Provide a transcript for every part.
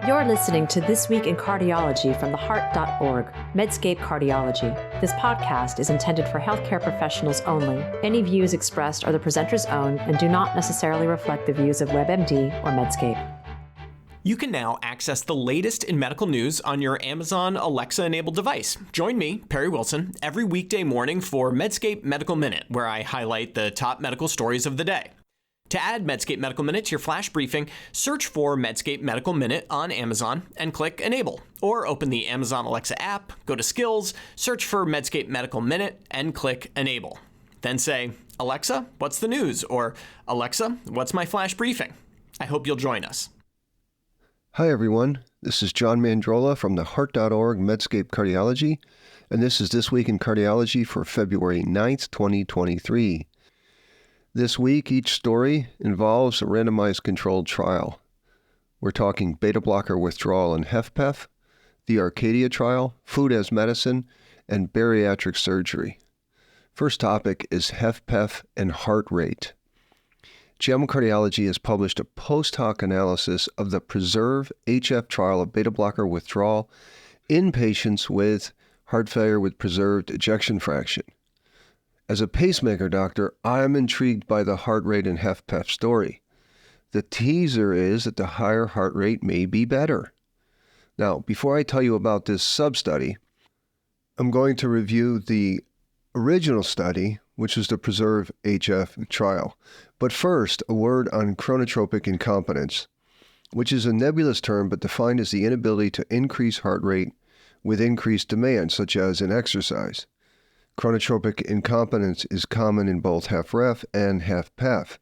You're listening to This Week in Cardiology from theheart.org, Medscape Cardiology. This podcast is intended for healthcare professionals only. Any views expressed are the presenter's own and do not necessarily reflect the views of WebMD or Medscape. You can now access the latest in medical news on your Amazon Alexa-enabled device. Join me, Perry Wilson, every weekday morning for Medscape Medical Minute, where I highlight the top medical stories of the day. To add Medscape Medical Minute to your flash briefing, search for Medscape Medical Minute on Amazon and click Enable. Or open the Amazon Alexa app, go to Skills, search for Medscape Medical Minute, and click Enable. Then say, Alexa, what's the news? Or Alexa, what's my flash briefing? I hope you'll join us. Hi everyone, this is John Mandrola from theheart.org Medscape Cardiology, and this is This Week in Cardiology for February 9th, 2023. This week, each story involves a randomized controlled trial. We're talking beta blocker withdrawal and HFpEF, the ARCADIA trial, food as medicine, and bariatric surgery. First topic is HFpEF and heart rate. JAMA Cardiology has published a post-hoc analysis of the PRESERVE-HF trial of beta blocker withdrawal in patients with heart failure with preserved ejection fraction. As a pacemaker doctor, I am intrigued by the heart rate and HFpEF story. The teaser is that the higher heart rate may be better. Now, before I tell you about this sub-study, I'm going to review the original study, which is the PRESERVE-HF trial. But first, a word on chronotropic incompetence, which is a nebulous term but defined as the inability to increase heart rate with increased demand, such as in exercise. Chronotropic incompetence is common in both HFrEF and HFpEF.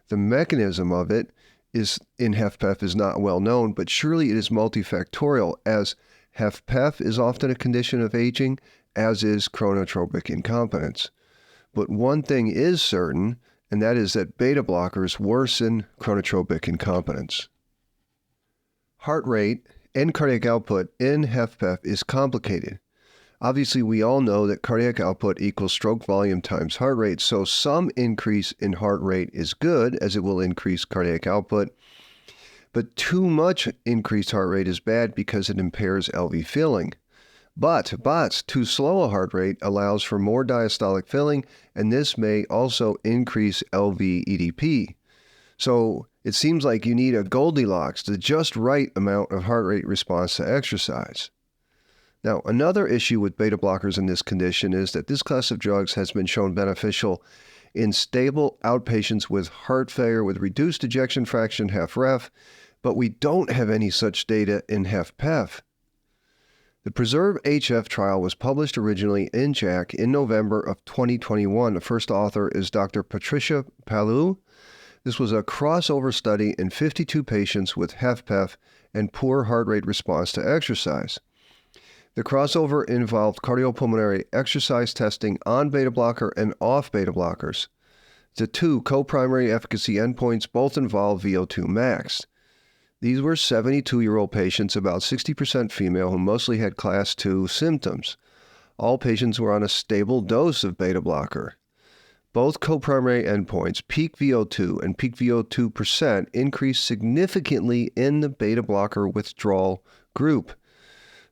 The mechanism of it is in HFpEF is not well known, but surely it is multifactorial, as HFpEF is often a condition of aging, as is chronotropic incompetence. But one thing is certain, and that is that beta blockers worsen chronotropic incompetence. Heart rate and cardiac output in HFpEF is complicated. Obviously, we all know that cardiac output equals stroke volume times heart rate, so some increase in heart rate is good, as it will increase cardiac output. But too much increased heart rate is bad because it impairs LV filling. But too slow a heart rate allows for more diastolic filling, and this may also increase LV EDP. So it seems like you need a Goldilocks, the just right amount of heart rate response to exercise. Now, another issue with beta blockers in this condition is that this class of drugs has been shown beneficial in stable outpatients with heart failure with reduced ejection fraction HFrEF, but we don't have any such data in HFpEF. The PRESERVE-HF trial was published originally in JACC in November of 2021. The first author is Dr. Patricia Palou. This was a crossover study in 52 patients with HFpEF and poor heart rate response to exercise. The crossover involved cardiopulmonary exercise testing on beta blocker and off beta blockers. The two co-primary efficacy endpoints both involved VO2 max. These were 72-year-old patients, about 60% female, who mostly had class 2 symptoms. All patients were on a stable dose of beta blocker. Both co-primary endpoints, peak VO2 and peak VO2 percent, increased significantly in the beta blocker withdrawal group.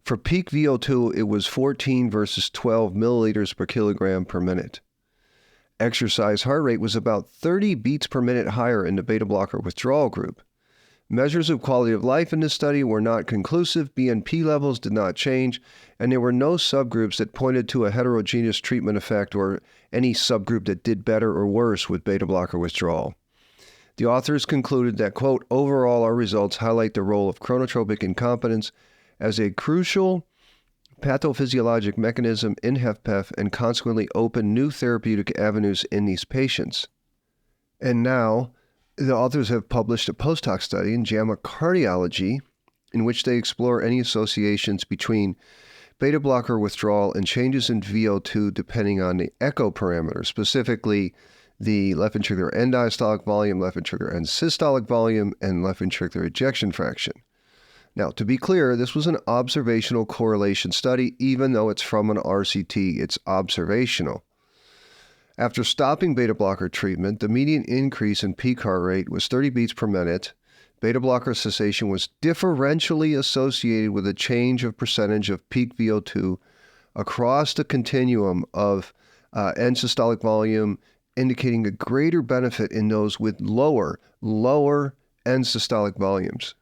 For peak VO2, it was 14 versus 12 milliliters per kilogram per minute. Exercise heart rate was about 30 beats per minute higher in the beta blocker withdrawal group. Measures of quality of life in this study were not conclusive, BNP levels did not change, and there were no subgroups that pointed to a heterogeneous treatment effect or any subgroup that did better or worse with beta blocker withdrawal. The authors concluded that, quote, overall our results highlight the role of chronotropic incompetence as a crucial pathophysiologic mechanism in HFpEF and consequently open new therapeutic avenues in these patients. And now, the authors have published a post-hoc study in JAMA Cardiology in which they explore any associations between beta blocker withdrawal and changes in VO2 depending on the echo parameters, specifically the left ventricular end diastolic volume, left ventricular end systolic volume, and left ventricular ejection fraction. Now, to be clear, this was an observational correlation study, even though it's from an RCT, it's observational. After stopping beta blocker treatment, the median increase in peak heart rate was 30 beats per minute, Beta blocker cessation was differentially associated with a change of percentage of peak VO2 across the continuum of end systolic volume, indicating a greater benefit in those with lower end systolic volumes.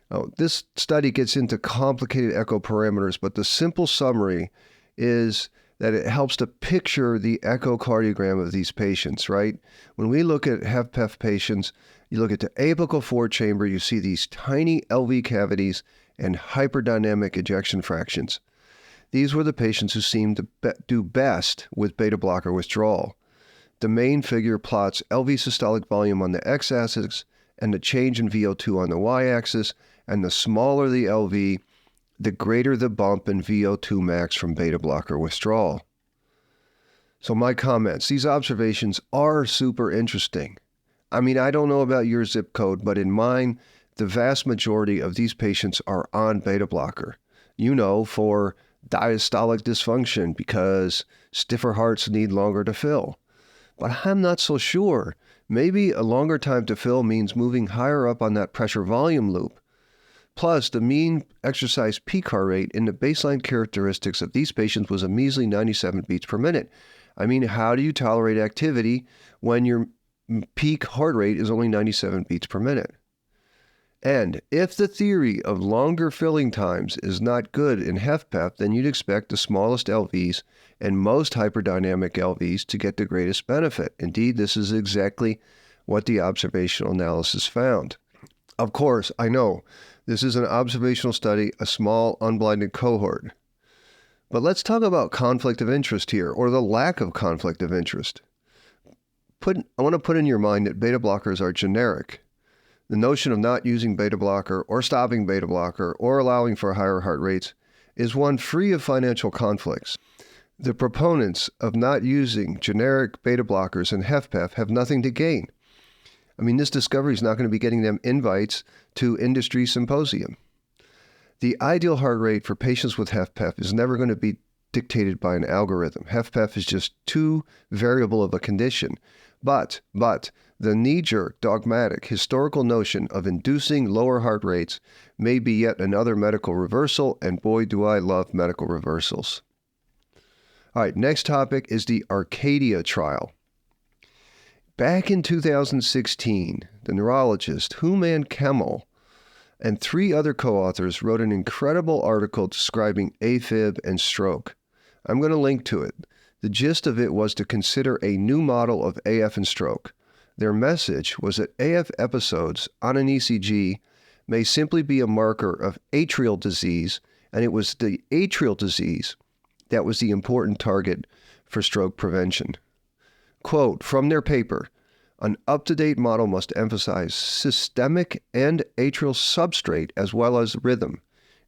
Now, this study gets into complicated echo parameters, but the simple summary is that it helps to picture the echocardiogram of these patients, right? When we look at HFpEF patients, you look at the apical four chamber, you see these tiny LV cavities and hyperdynamic ejection fractions. These were the patients who seemed to do best with beta blocker withdrawal. The main figure plots LV systolic volume on the x-axis and the change in VO2 on the y-axis, and the smaller the LV, the greater the bump in VO2 max from beta blocker withdrawal. So my comments, these observations are super interesting. I mean, I don't know about your zip code, but in mine, the vast majority of these patients are on beta blocker. For diastolic dysfunction, because stiffer hearts need longer to fill. But I'm not so sure. Maybe a longer time to fill means moving higher up on that pressure volume loop. Plus, the mean exercise peak heart rate in the baseline characteristics of these patients was a measly 97 beats per minute. I mean, how do you tolerate activity when your peak heart rate is only 97 beats per minute? And if the theory of longer filling times is not good in HFpEF, then you'd expect the smallest LVs and most hyperdynamic LVs to get the greatest benefit. Indeed, this is exactly what the observational analysis found. Of course, I know this is an observational study, a small unblinded cohort. But let's talk about conflict of interest here, or the lack of conflict of interest. I want to put in your mind that beta blockers are generic. The notion of not using beta blocker or stopping beta blocker or allowing for higher heart rates is one free of financial conflicts. The proponents of not using generic beta blockers in HFpEF have nothing to gain. I mean, this discovery is not going to be getting them invites to industry symposium. The ideal heart rate for patients with HFpEF is never going to be dictated by an algorithm. HFpEF is just too variable of a condition. But the knee-jerk, dogmatic, historical notion of inducing lower heart rates may be yet another medical reversal, and boy, do I love medical reversals. All right, next topic is the ARCADIA trial. Back in 2016, the neurologist KAMEL and 3 other co-authors wrote an incredible article describing AFib and stroke. I'm going to link to it. The gist of it was to consider a new model of AF and stroke. Their message was that AF episodes on an ECG may simply be a marker of atrial disease, and it was the atrial disease that was the important target for stroke prevention. Quote from their paper, "An up-to-date model must emphasize systemic and atrial substrate as well as rhythm.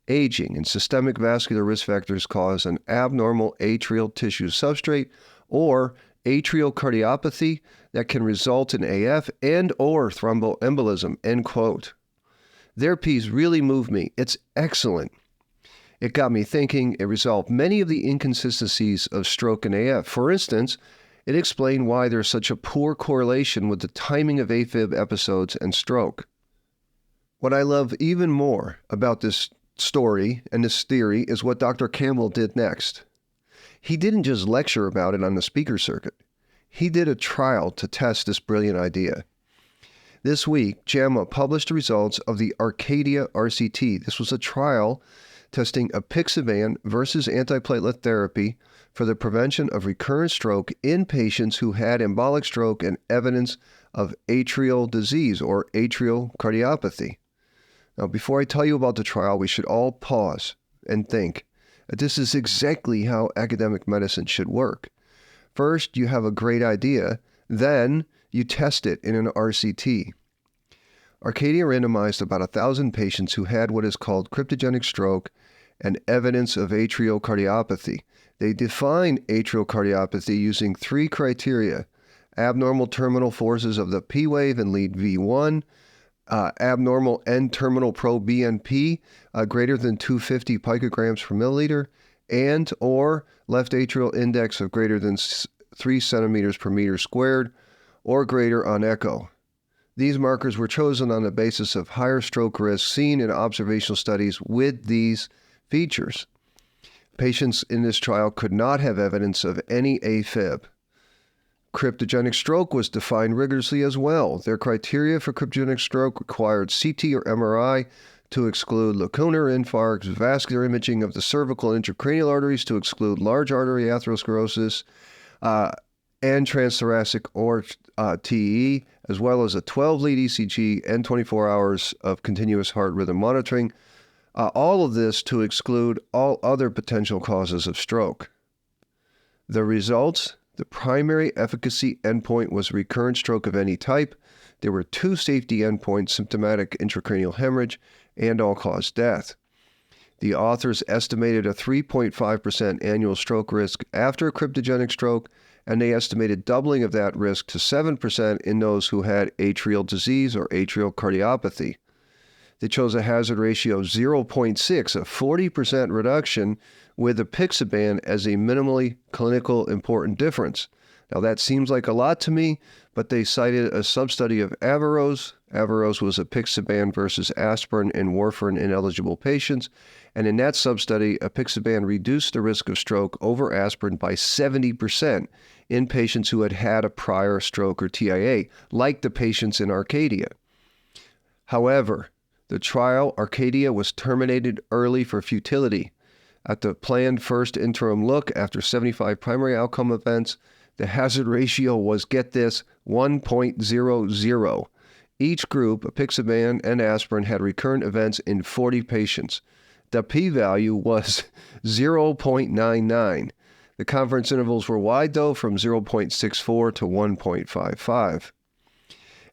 Aging and systemic vascular risk factors cause an abnormal atrial tissue substrate or atrial cardiopathy that can result in AF and or thromboembolism," end quote. Their piece really moved me. It's excellent. It got me thinking. It resolved many of the inconsistencies of stroke and AF. For instance, it explained why there's such a poor correlation with the timing of AFib episodes and stroke. What I love even more about this story and this theory is what Dr. KAMEL did next. He didn't just lecture about it on the speaker circuit. He did a trial to test this brilliant idea. This week, JAMA published the results of the ARCADIA RCT. This was a trial testing apixaban versus antiplatelet therapy for the prevention of recurrent stroke in patients who had embolic stroke and evidence of atrial disease or atrial cardiopathy. Now, before I tell you about the trial, we should all pause and think that this is exactly how academic medicine should work. First, you have a great idea, then you test it in an RCT. ARCADIA randomized about 1,000 patients who had what is called cryptogenic stroke and evidence of atrial cardiopathy. They defined atrial cardiopathy using 3 criteria: abnormal terminal forces of the P wave and lead V1, abnormal end-terminal pro-BNP greater than 250 picograms per milliliter, and or left atrial index of greater than 3 centimeters per meter squared or greater on echo. These markers were chosen on the basis of higher stroke risk seen in observational studies with these features. Patients in this trial could not have evidence of any AFib. Cryptogenic stroke was defined rigorously as well. Their criteria for cryptogenic stroke required CT or MRI to exclude lacunar infarcts, vascular imaging of the cervical and intracranial arteries to exclude large artery atherosclerosis, and transthoracic or TE, as well as a 12-lead ECG and 24 hours of continuous heart rhythm monitoring. All of this to exclude all other potential causes of stroke. The results: the primary efficacy endpoint was recurrent stroke of any type. There were two safety endpoints: symptomatic intracranial hemorrhage and all-cause death. The authors estimated a 3.5% annual stroke risk after a cryptogenic stroke, and they estimated doubling of that risk to 7% in those who had atrial disease or atrial cardiopathy. They chose a hazard ratio of 0.6, a 40% reduction, with apixaban as a minimally clinical important difference. Now that seems like a lot to me, but they cited a substudy of AVERROES. AVERROES was apixaban versus aspirin in warfarin-ineligible patients, and in that substudy, apixaban reduced the risk of stroke over aspirin by 70% in patients who had had a prior stroke or TIA, like the patients in ARCADIA. However, the trial, ARCADIA, was terminated early for futility. At the planned first interim look after 75 primary outcome events, the hazard ratio was, get this, 1.00. Each group, apixaban and aspirin, had recurrent events in 40 patients. The p-value was 0.99. The confidence intervals were wide, though, from 0.64 to 1.55.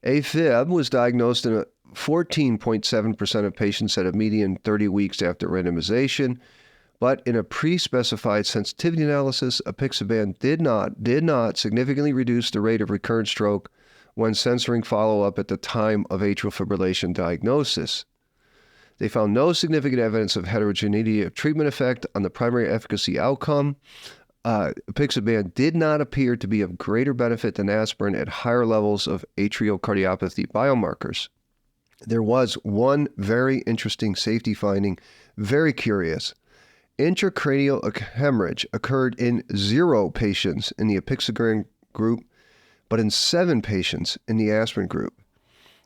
AFib was diagnosed in 14.7% of patients at a median 30 weeks after randomization, but in a pre-specified sensitivity analysis, apixaban did not significantly reduce the rate of recurrent stroke when censoring follow-up at the time of atrial fibrillation diagnosis. They found no significant evidence of heterogeneity of treatment effect on the primary efficacy outcome. Apixaban did not appear to be of greater benefit than aspirin at higher levels of atrial cardiopathy biomarkers. There was one very interesting safety finding, very curious. Intracranial hemorrhage occurred in 0 patients in the apixaban group, but in 7 patients in the aspirin group.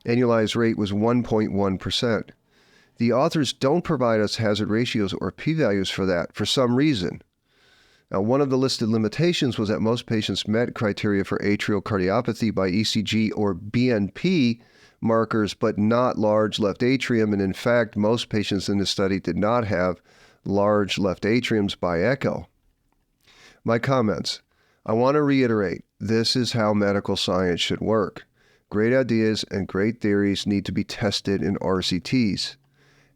Annualized rate was 1.1%. The authors don't provide us hazard ratios or p-values for that for some reason. Now, one of the listed limitations was that most patients met criteria for atrial cardiopathy by ECG or BNP markers, but not large left atrium, and in fact, most patients in this study did not have large left atriums by echo. My comments: I want to reiterate, this is how medical science should work. Great ideas and great theories need to be tested in RCTs.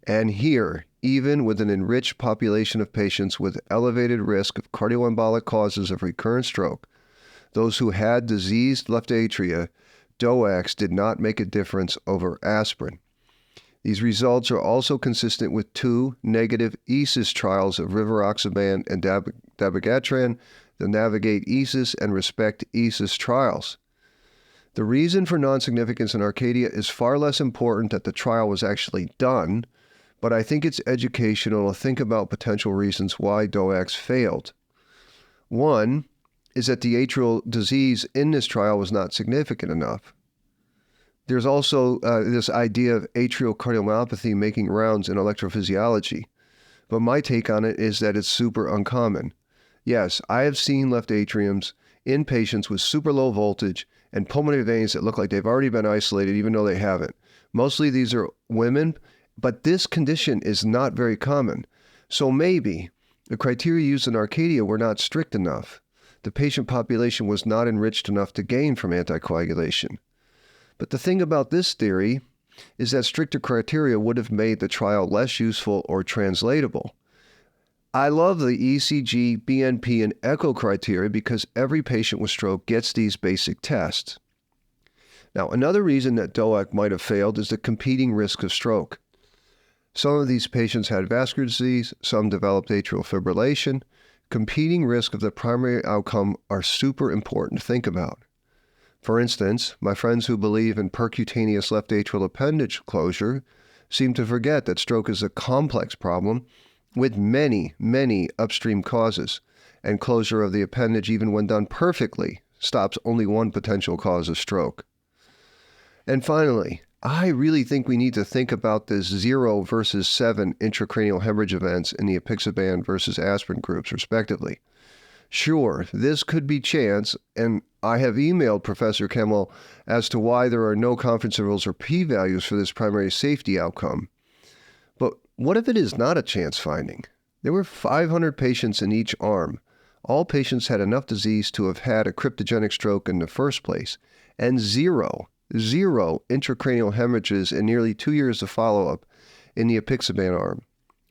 And here, even with an enriched population of patients with elevated risk of cardioembolic causes of recurrent stroke, those who had diseased left atria, DOACs did not make a difference over aspirin. These results are also consistent with 2 negative ESIS trials of rivaroxaban and dabigatran, the Navigate ESIS and Respect ESIS trials. The reason for non-significance in ARCADIA is far less important that the trial was actually done, but I think it's educational to think about potential reasons why DOACs failed. One is that the atrial disease in this trial was not significant enough. There's also this idea of atrial cardiomyopathy making rounds in electrophysiology, but my take on it is that it's super uncommon. Yes, I have seen left atriums in patients with super low voltage and pulmonary veins that look like they've already been isolated even though they haven't. Mostly these are women, but this condition is not very common. So maybe the criteria used in ARCADIA were not strict enough. The patient population was not enriched enough to gain from anticoagulation. But the thing about this theory is that stricter criteria would have made the trial less useful or translatable. I love the ECG, BNP, and echo criteria because every patient with stroke gets these basic tests. Now, another reason that DOAC might have failed is the competing risk of stroke. Some of these patients had vascular disease, some developed atrial fibrillation. Competing risk of the primary outcome are super important to think about. For instance, my friends who believe in percutaneous left atrial appendage closure seem to forget that stroke is a complex problem with many, many upstream causes, and closure of the appendage, even when done perfectly, stops only one potential cause of stroke. And finally, I really think we need to think about this 0 versus 7 intracranial hemorrhage events in the apixaban versus aspirin groups, respectively. Sure, this could be chance, and I have emailed Professor KAMEL as to why there are no confidence intervals or p-values for this primary safety outcome. But what if it is not a chance finding? There were 500 patients in each arm. All patients had enough disease to have had a cryptogenic stroke in the first place, and zero intracranial hemorrhages in nearly 2 years of follow-up in the apixaban arm,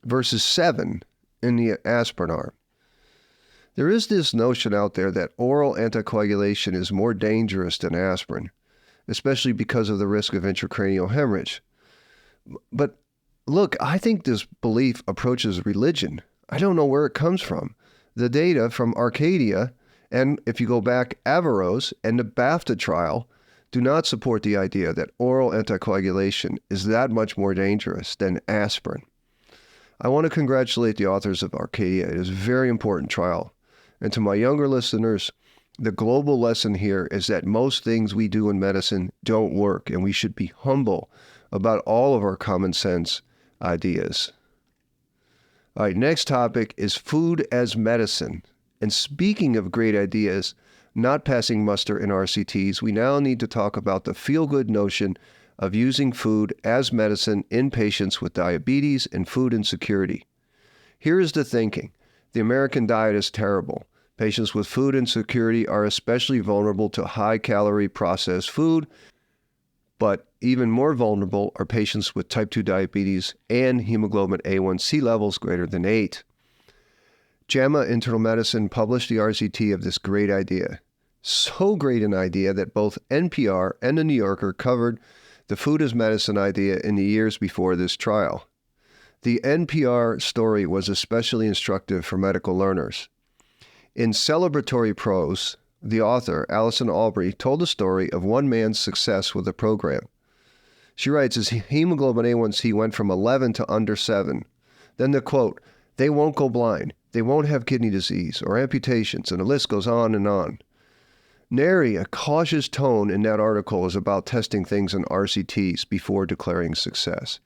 versus 7 in the aspirin arm. There is this notion out there that oral anticoagulation is more dangerous than aspirin, especially because of the risk of intracranial hemorrhage. But look, I think this belief approaches religion. I don't know where it comes from. The data from ARCADIA, and if you go back, AVERROES and the BAFTA trial, do not support the idea that oral anticoagulation is that much more dangerous than aspirin. I want to congratulate the authors of ARCADIA. It is a very important trial. And to my younger listeners, the global lesson here is that most things we do in medicine don't work, and we should be humble about all of our common sense ideas. All right, next topic is food as medicine. And speaking of great ideas not passing muster in RCTs, we now need to talk about the feel-good notion of using food as medicine in patients with diabetes and food insecurity. Here is the thinking. The American diet is terrible. Patients with food insecurity are especially vulnerable to high-calorie processed food, but even more vulnerable are patients with type 2 diabetes and hemoglobin A1C levels greater than 8. JAMA Internal Medicine published the RCT of this great idea. So great an idea that both NPR and The New Yorker covered the food as medicine idea in the years before this trial. The NPR story was especially instructive for medical learners. In celebratory prose, the author, Alison Aubrey, told the story of one man's success with the program. She writes, his hemoglobin A1C went from 11 to under 7. Then the quote, "They won't go blind, they won't have kidney disease or amputations," and the list goes on and on. Nary a cautious tone in that article is about testing things in RCTs before declaring success.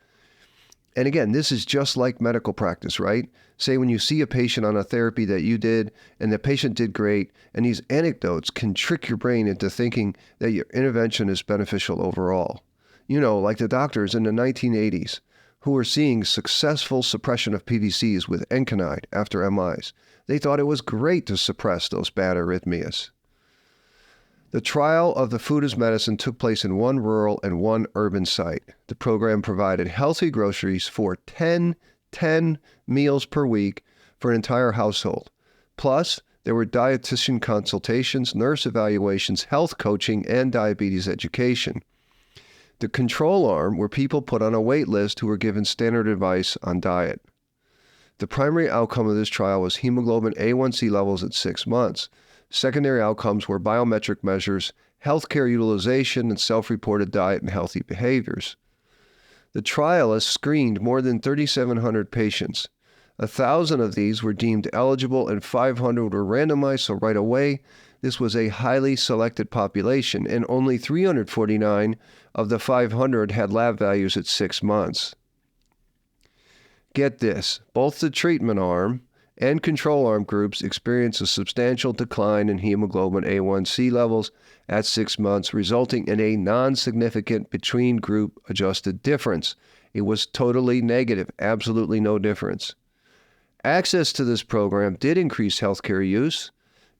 And again, this is just like medical practice, right? Say when you see a patient on a therapy that you did and the patient did great, and these anecdotes can trick your brain into thinking that your intervention is beneficial overall. You know, like the doctors in the 1980s who were seeing successful suppression of PVCs with Enconide after MIs. They thought it was great to suppress those bad arrhythmias. The trial of the food as medicine took place in one rural and one urban site. The program provided healthy groceries for 10 meals per week for an entire household. Plus, there were dietitian consultations, nurse evaluations, health coaching, and diabetes education. The control arm were people put on a wait list who were given standard advice on diet. The primary outcome of this trial was hemoglobin A1C levels at 6 months. Secondary outcomes were biometric measures, healthcare utilization, and self-reported diet and healthy behaviors. The trialists screened more than 3,700 patients. 1,000 of these were deemed eligible and 500 were randomized, so right away, this was a highly selected population, and only 349 of the 500 had lab values at 6 months. Get this, both the treatment arm and control arm groups experienced a substantial decline in hemoglobin A1C levels at 6 months, resulting in a non-significant between-group adjusted difference. It was totally negative, absolutely no difference. Access to this program did increase healthcare use.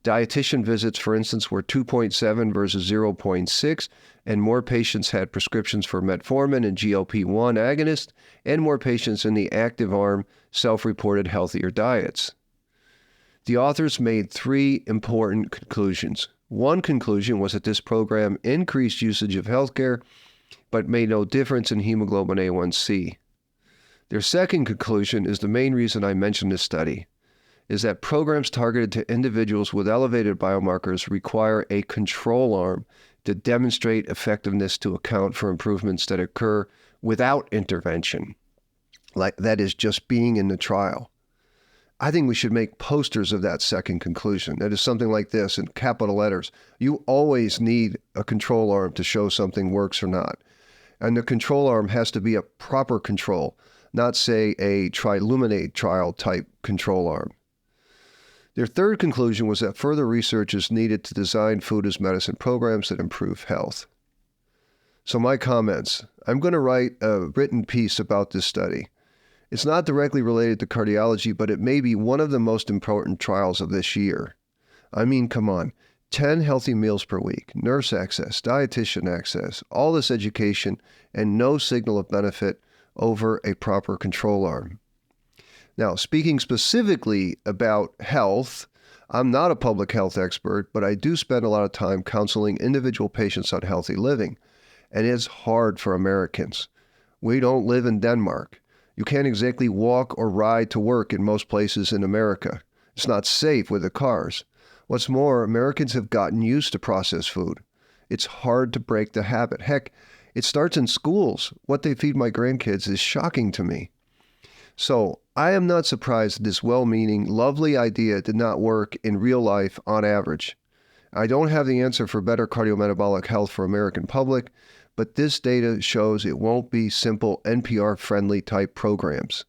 Dietitian visits, for instance, were 2.7 versus 0.6, and more patients had prescriptions for metformin and GLP-1 agonist, and more patients in the active arm self-reported healthier diets. The authors made 3 important conclusions. One conclusion was that this program increased usage of healthcare, but made no difference in hemoglobin A1C. Their second conclusion is the main reason I mentioned this study, is that programs targeted to individuals with elevated biomarkers require a control arm to demonstrate effectiveness to account for improvements that occur without intervention, like that is just being in the trial. I think we should make posters of that second conclusion. That is something like this in capital letters. You always need a control arm to show something works or not. And the control arm has to be a proper control, not say a triluminate trial type control arm. Their third conclusion was that further research is needed to design food as medicine programs that improve health. So my comments, I'm going to write a written piece about this study. It's not directly related to cardiology, but it may be one of the most important trials of this year. I mean, come on, 10 healthy meals per week, nurse access, dietitian access, all this education, and no signal of benefit over a proper control arm. Now, speaking specifically about health, I'm not a public health expert, but I do spend a lot of time counseling individual patients on healthy living, and it's hard for Americans. We don't live in Denmark. You can't exactly walk or ride to work in most places in America. It's not safe with the cars. What's more, Americans have gotten used to processed food. It's hard to break the habit. Heck, it starts in schools. What they feed my grandkids is shocking to me. So I am not surprised that this well-meaning, lovely idea did not work in real life on average. I don't have the answer for better cardiometabolic health for American public, but this data shows it won't be simple NPR-friendly type programs.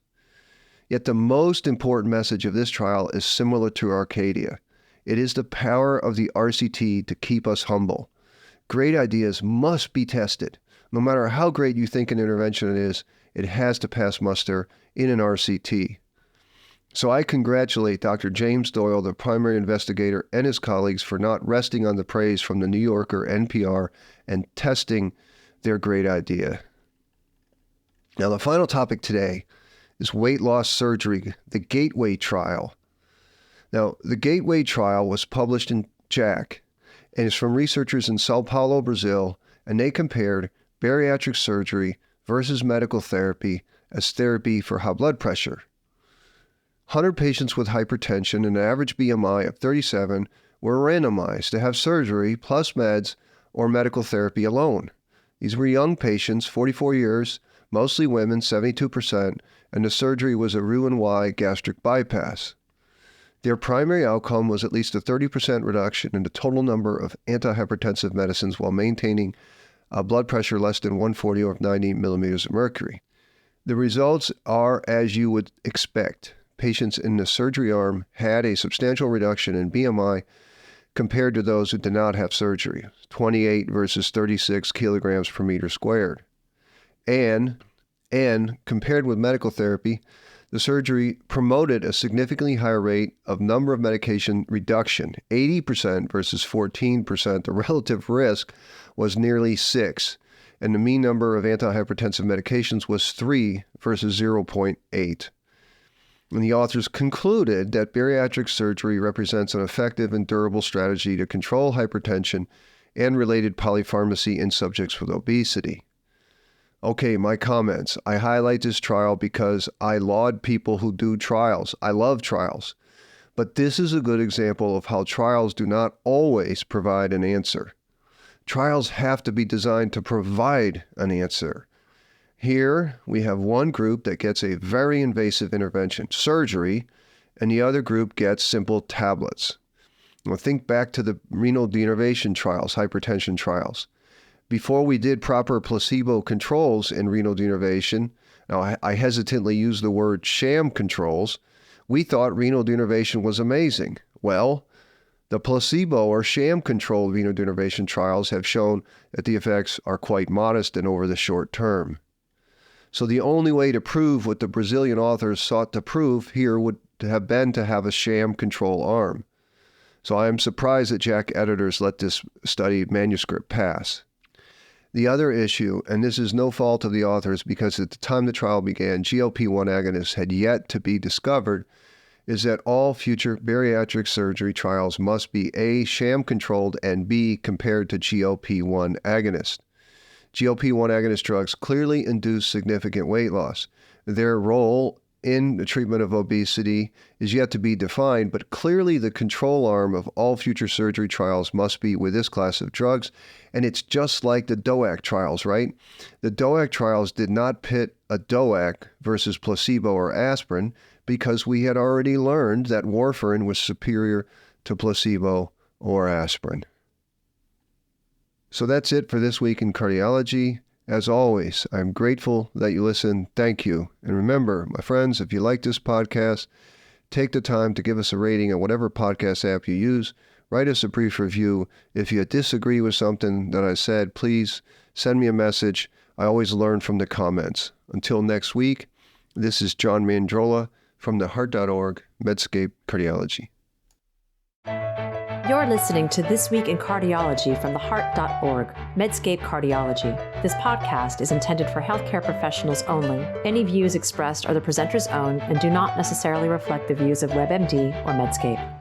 Yet the most important message of this trial is similar to ARCADIA. It is the power of the RCT to keep us humble. Great ideas must be tested. No matter how great you think an intervention is, it has to pass muster in an RCT. So I congratulate Dr. James Doyle, the primary investigator, and his colleagues for not resting on the praise from the New Yorker, NPR, and testing their great idea. Now, the final topic today is weight loss surgery, the Gateway trial. Now, the Gateway trial was published in JACC and is from researchers in Sao Paulo, Brazil, and they compared bariatric surgery versus medical therapy as therapy for high blood pressure. 100 patients with hypertension and an average BMI of 37 were randomized to have surgery plus meds or medical therapy alone. These were young patients, 44 years, mostly women, 72%, and the surgery was a Roux-en-Y gastric bypass. Their primary outcome was at least a 30% reduction in the total number of antihypertensive medicines while maintaining a blood pressure less than 140 over 90 millimeters of mercury. The results are as you would expect. Patients in the surgery arm had a substantial reduction in BMI compared to those who did not have surgery, 28 versus 36 kilograms per meter squared. And compared with medical therapy, the surgery promoted a significantly higher rate of number of medication reduction, 80% versus 14%. The relative risk was nearly 6, and the mean number of antihypertensive medications was 3 versus 0.8. And the authors concluded that bariatric surgery represents an effective and durable strategy to control hypertension and related polypharmacy in subjects with obesity. Okay, my comments. I highlight this trial because I laud people who do trials. I love trials. But this is a good example of how trials do not always provide an answer. Trials have to be designed to provide an answer. Here, we have one group that gets a very invasive intervention, surgery, and the other group gets simple tablets. Now, think back to the renal denervation trials, hypertension trials. Before we did proper placebo controls in renal denervation, now I hesitantly use the word sham controls, we thought renal denervation was amazing. Well, the placebo or sham-controlled renal denervation trials have shown that the effects are quite modest and over the short term. So the only way to prove what the Brazilian authors sought to prove here would have been to have a sham control arm. So I am surprised that JACC editors let this study manuscript pass. The other issue, and this is no fault of the authors because at the time the trial began, GLP-1 agonists had yet to be discovered, is that all future bariatric surgery trials must be A, sham-controlled, and B, compared to GLP-1 agonists. GLP-1 agonist drugs clearly induce significant weight loss. Their role in the treatment of obesity is yet to be defined, but clearly the control arm of all future surgery trials must be with this class of drugs. And it's just like the DOAC trials, right? The DOAC trials did not pit a DOAC versus placebo or aspirin because we had already learned that warfarin was superior to placebo or aspirin. So that's it for this week in cardiology. As always, I'm grateful that you listen. Thank you. And remember, my friends, if you like this podcast, take the time to give us a rating on whatever podcast app you use. Write us a brief review. If you disagree with something that I said, please send me a message. I always learn from the comments. Until next week, this is John Mandrola from the Heart.org Medscape Cardiology. You're listening to This Week in Cardiology from the Heart.org, Medscape Cardiology. This podcast is intended for healthcare professionals only. Any views expressed are the presenter's own and do not necessarily reflect the views of WebMD or Medscape.